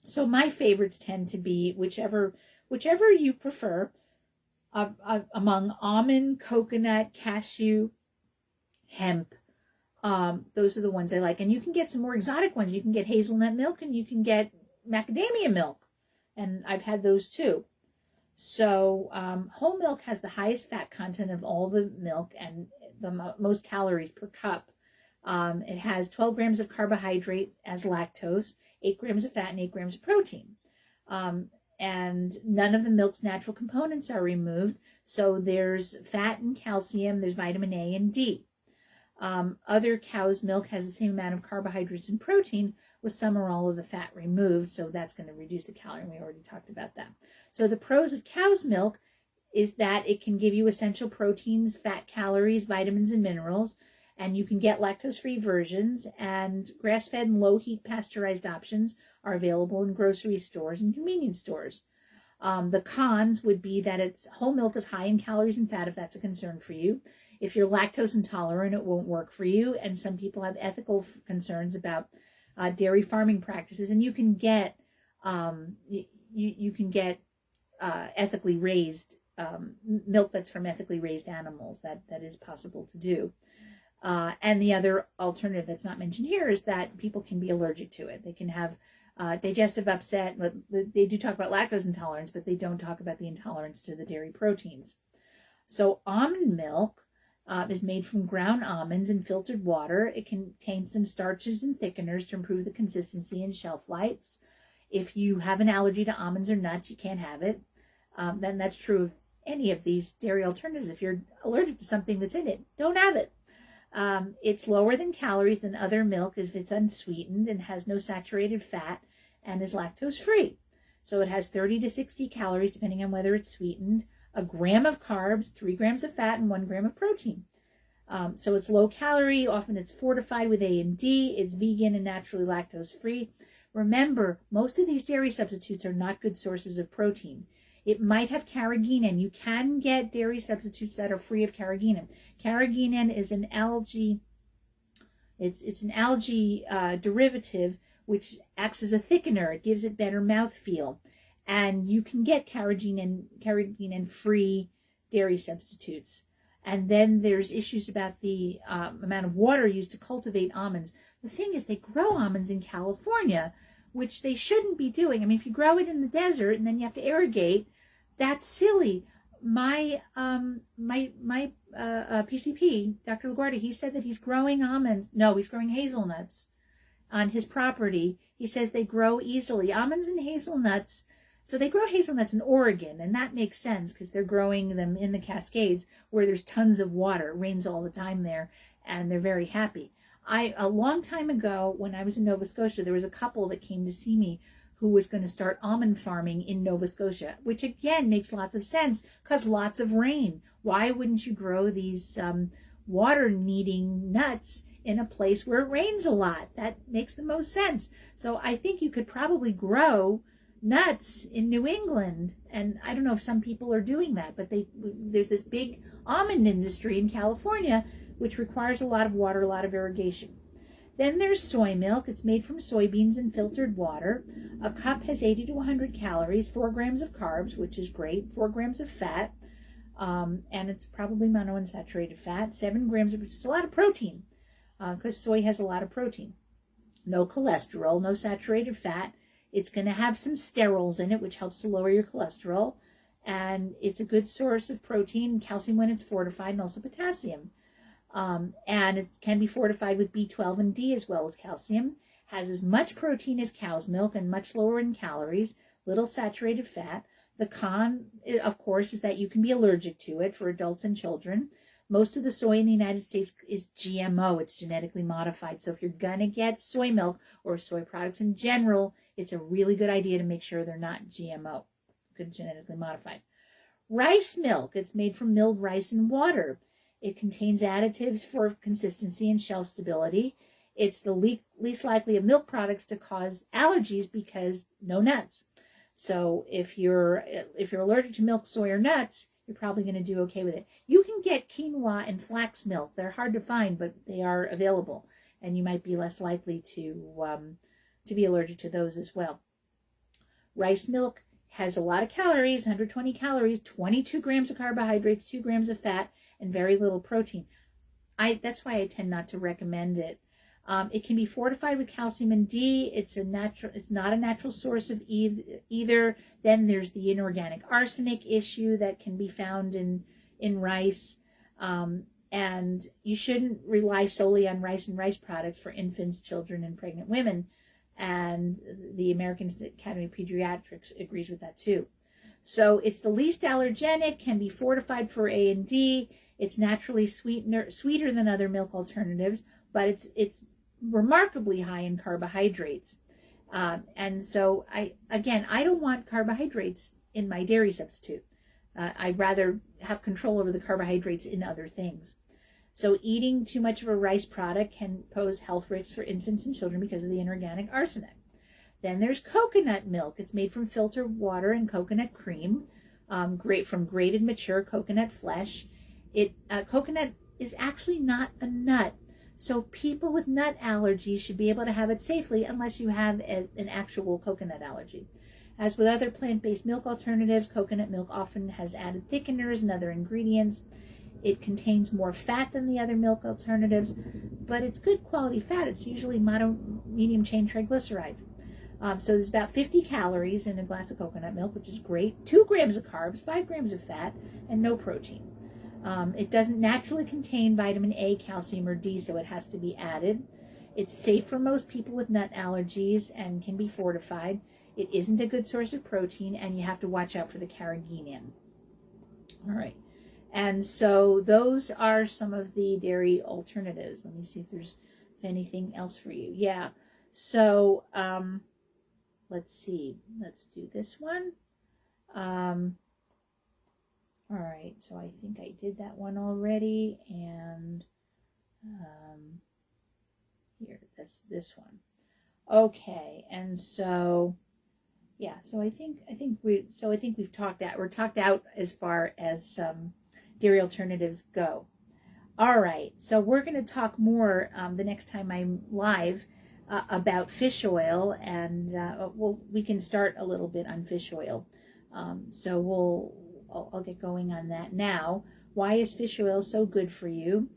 [SPEAKER 1] So my favorites tend to be whichever you prefer, among almond, coconut, cashew, hemp. Those are the ones I like. And you can get some more exotic ones. You can get hazelnut milk and you can get macadamia milk. And I've had those too. So whole milk has the highest fat content of all the milk and the most calories per cup. It has 12 grams of carbohydrate as lactose, 8 grams of fat, and 8 grams of protein. And none of the milk's natural components are removed. So there's fat and calcium, there's vitamin A and D. Other cow's milk has the same amount of carbohydrates and protein with some or all of the fat removed. So that's going to reduce the calorie. We already talked about that. So the pros of cow's milk is that it can give you essential proteins, fat, calories, vitamins, and minerals. And you can get lactose-free versions, and grass-fed and low-heat pasteurized options are available in grocery stores and convenience stores. The cons would be that whole milk is high in calories and fat, if that's a concern for you. If you're lactose intolerant, it won't work for you. And some people have ethical concerns about dairy farming practices, and you can get ethically raised milk that's from ethically raised animals. That is possible to do. And the other alternative that's not mentioned here is that people can be allergic to it. They can have digestive upset. But they do talk about lactose intolerance, but they don't talk about the intolerance to the dairy proteins. So almond milk is made from ground almonds and filtered water. It contains some starches and thickeners to improve the consistency and shelf lives. If you have an allergy to almonds or nuts, you can't have it. Then that's true of any of these dairy alternatives. If you're allergic to something that's in it, don't have it. It's lower than calories than other milk if it's unsweetened and has no saturated fat and is lactose free. So it has 30 to 60 calories depending on whether it's sweetened, a gram of carbs, 3 grams of fat, and 1 gram of protein. So it's low calorie. Often it's fortified with A and D. It's vegan and naturally lactose free. Remember, most of these dairy substitutes are not good sources of protein. It might have carrageenan. You can get dairy substitutes that are free of carrageenan. Carrageenan is an algae. It's an algae derivative which acts as a thickener. It gives it better mouthfeel, and you can get carrageenan free dairy substitutes. And then there's issues about the amount of water used to cultivate almonds. The thing is, they grow almonds in California, which they shouldn't be doing. I mean, if you grow it in the desert and then you have to irrigate, that's silly. My PCP, Dr. LaGuardia, he said that he's growing almonds. No, he's growing hazelnuts on his property. He says they grow easily. Almonds and hazelnuts. So they grow hazelnuts in Oregon, and that makes sense because they're growing them in the Cascades where there's tons of water. It rains all the time there, and they're very happy. A long time ago, when I was in Nova Scotia, there was a couple that came to see me who was going to start almond farming in Nova Scotia, which again makes lots of sense because lots of rain. Why wouldn't you grow these water-needing nuts in a place where it rains a lot? That makes the most sense. So I think you could probably grow nuts in New England. And I don't know if some people are doing that, but there's this big almond industry in California, which requires a lot of water, a lot of irrigation. Then there's soy milk. It's made from soybeans and filtered water. A cup has 80 to 100 calories, 4 grams of carbs, which is great, 4 grams of fat, and it's probably monounsaturated fat, 7 grams of, it's a lot of protein, because soy has a lot of protein. No cholesterol, no saturated fat. It's going to have some sterols in it, which helps to lower your cholesterol, and it's a good source of protein, calcium when it's fortified, and also potassium. And it can be fortified with B12 and D as well as calcium. Has as much protein as cow's milk and much lower in calories, little saturated fat. The con, of course, is that you can be allergic to it for adults and children. Most of the soy in the United States is GMO. It's genetically modified. So if you're going to get soy milk or soy products in general, it's a really good idea to make sure they're not GMO, good genetically modified. Rice milk. It's made from milled rice and water. It contains additives for consistency and shelf stability. It's the least likely of milk products to cause allergies because no nuts. So if you're allergic to milk, soy, or nuts, you're probably going to do okay with it. You can get quinoa and flax milk. They're hard to find, but they are available, and you might be less likely to be allergic to those as well. Rice milk has a lot of calories, 120 calories, 22 grams of carbohydrates, 2 grams of fat, and very little protein. That's why I tend not to recommend it. It can be fortified with calcium and D. It's not a natural source of either. Then there's the inorganic arsenic issue that can be found in rice. And you shouldn't rely solely on rice and rice products for infants, children, and pregnant women. And the American Academy of Pediatrics agrees with that too. So it's the least allergenic, can be fortified for A and D. It's naturally sweeter than other milk alternatives, but it's remarkably high in carbohydrates. And so I don't want carbohydrates in my dairy substitute. I'd rather have control over the carbohydrates in other things. So eating too much of a rice product can pose health risks for infants and children because of the inorganic arsenic. Then there's coconut milk. It's made from filtered water and coconut cream, great from grated mature coconut flesh. Coconut is actually not a nut, so people with nut allergies should be able to have it safely unless you have an actual coconut allergy. As with other plant-based milk alternatives, coconut milk often has added thickeners and other ingredients. It contains more fat than the other milk alternatives, but it's good quality fat. It's usually medium chain triglycerides. So there's about 50 calories in a glass of coconut milk, which is great. 2 grams of carbs, 5 grams of fat, and no protein. It doesn't naturally contain vitamin A, calcium, or D, so it has to be added. It's safe for most people with nut allergies and can be fortified. It isn't a good source of protein, and you have to watch out for the carrageenan. All right. And so those are some of the dairy alternatives. Let me see if there's anything else for you. Yeah. So let's see. Let's do this one. All right. So I think I did that one already. And here, that's this one. Okay. And so yeah. So I think we've talked out as far as dairy alternatives go. All right, so we're going to talk more the next time I'm live about fish oil, and we can start a little bit on fish oil. So I'll get going on that now. Why is fish oil so good for you?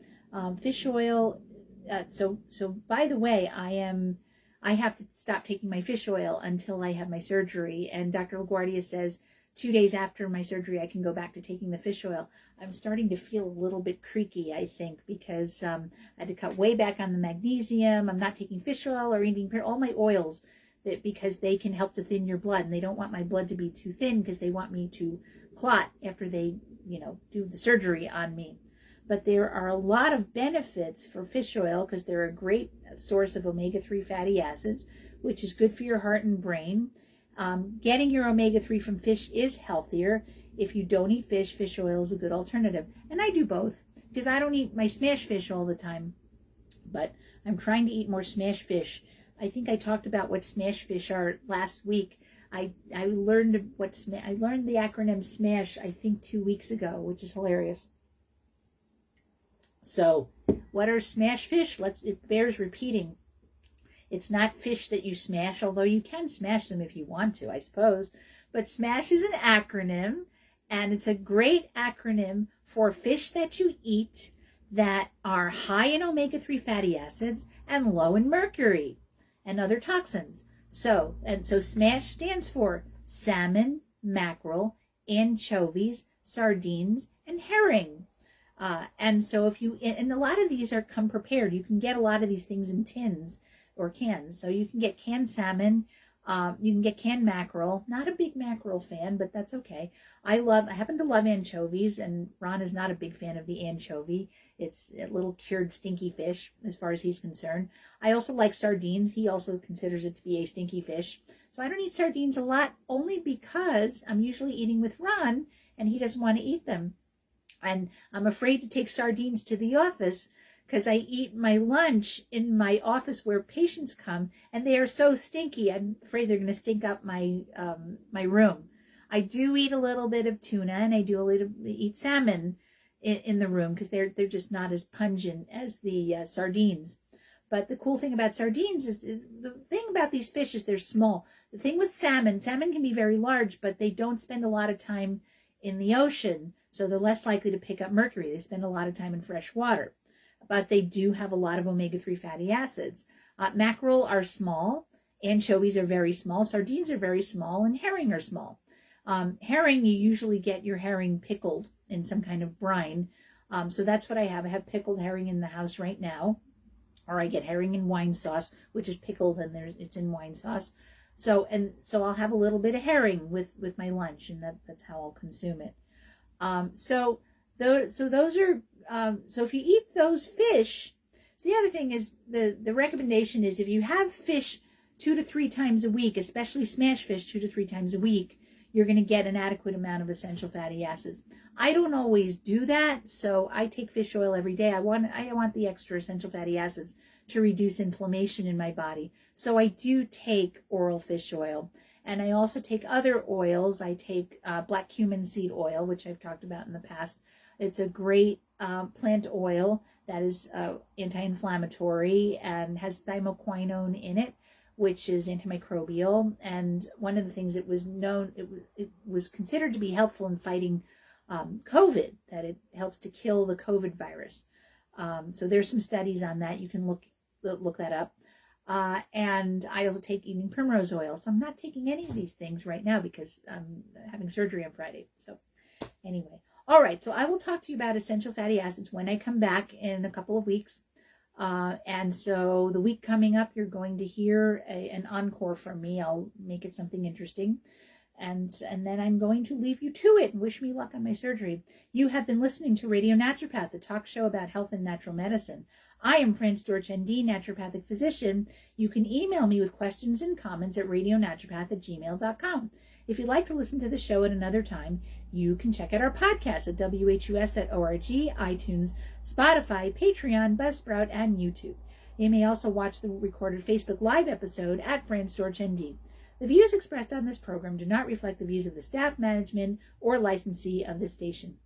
[SPEAKER 1] Fish oil. So by the way, I have to stop taking my fish oil until I have my surgery, and Dr. LaGuardia says 2 days after my surgery, I can go back to taking the fish oil. I'm starting to feel a little bit creaky, I think, because I had to cut way back on the magnesium. I'm not taking fish oil or eating all my oils because they can help to thin your blood, and they don't want my blood to be too thin because they want me to clot after they, do the surgery on me. But there are a lot of benefits for fish oil because they're a great source of omega-3 fatty acids, which is good for your heart and brain. Getting your omega-3 from fish is healthier. If you don't eat fish, fish oil is a good alternative. And I do both because I don't eat my smash fish all the time, but I'm trying to eat more smash fish. I think I talked about what smash fish are last week. I learned I learned the acronym SMASH, I think 2 weeks ago, which is hilarious. So, what are smash fish? It bears repeating. It's not fish that you smash, although you can smash them if you want to, I suppose. But SMASH is an acronym, and it's a great acronym for fish that you eat that are high in omega-3 fatty acids and low in mercury and other toxins. So SMASH stands for salmon, mackerel, anchovies, sardines, and herring. And so and a lot of these come prepared. You can get a lot of these things in tins or cans. So you can get canned salmon, you can get canned mackerel. Not a big mackerel fan, but that's okay. I happen to love anchovies, and Ron is not a big fan of the anchovy. It's a little cured stinky fish as far as he's concerned. I also like sardines. He also considers it to be a stinky fish. So I don't eat sardines a lot, only because I'm usually eating with Ron and he doesn't want to eat them. And I'm afraid to take sardines to the office because I eat my lunch in my office where patients come, and they are so stinky. I'm afraid they're going to stink up my my room. I do eat a little bit of tuna, and I do eat salmon in the room because they're just not as pungent as the sardines. But the cool thing about sardines is the thing about these fish is they're small. The thing with salmon can be very large, but they don't spend a lot of time in the ocean, so they're less likely to pick up mercury. They spend a lot of time in fresh water. But they do have a lot of omega-3 fatty acids. Mackerel are small, anchovies are very small, sardines are very small, and herring are small. Herring, you usually get your herring pickled in some kind of brine. So that's what I have. I have pickled herring in the house right now. Or I get herring in wine sauce, which is pickled and it's in wine sauce. So I'll have a little bit of herring with my lunch, and that's how I'll consume it. So if you eat those fish, so the other thing is the recommendation is if you have fish 2 to 3 times a week, especially smash fish 2 to 3 times a week, you're going to get an adequate amount of essential fatty acids. I don't always do that, so I take fish oil every day. I want the extra essential fatty acids to reduce inflammation in my body. So I do take oral fish oil. And I also take other oils. I take black cumin seed oil, which I've talked about in the past. It's a great plant oil that is anti-inflammatory and has thymoquinone in it, which is antimicrobial. And one of the things it was considered to be helpful in fighting COVID, that it helps to kill the COVID virus. So there's some studies on that. You can look that up. And I also take evening primrose oil. So I'm not taking any of these things right now because I'm having surgery on Friday. So anyway. All right. So I will talk to you about essential fatty acids when I come back in a couple of weeks. And so the week coming up, you're going to hear an encore from me. I'll make it something interesting. And then I'm going to leave you to it and wish me luck on my surgery. You have been listening to Radio Naturopath, a talk show about health and natural medicine. I am Fran Storch, ND, naturopathic physician. You can email me with questions and comments at radionaturopath@gmail.com. If you'd like to listen to the show at another time, you can check out our podcast at whus.org, iTunes, Spotify, Patreon, Buzzsprout, and YouTube. You may also watch the recorded Facebook Live episode at Fran Storch, ND. The views expressed on this program do not reflect the views of the staff, management, or licensee of this station.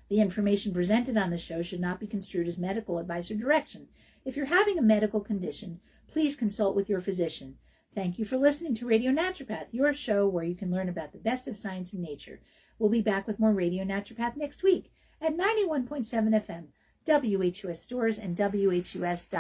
[SPEAKER 1] The information presented on the show should not be construed as medical advice or direction. If you're having a medical condition, please consult with your physician. Thank you for listening to Radio Naturopath, your show where you can learn about the best of science and nature. We'll be back with more Radio Naturopath next week at 91.7 FM, WHUS Stores, and WHUS.org.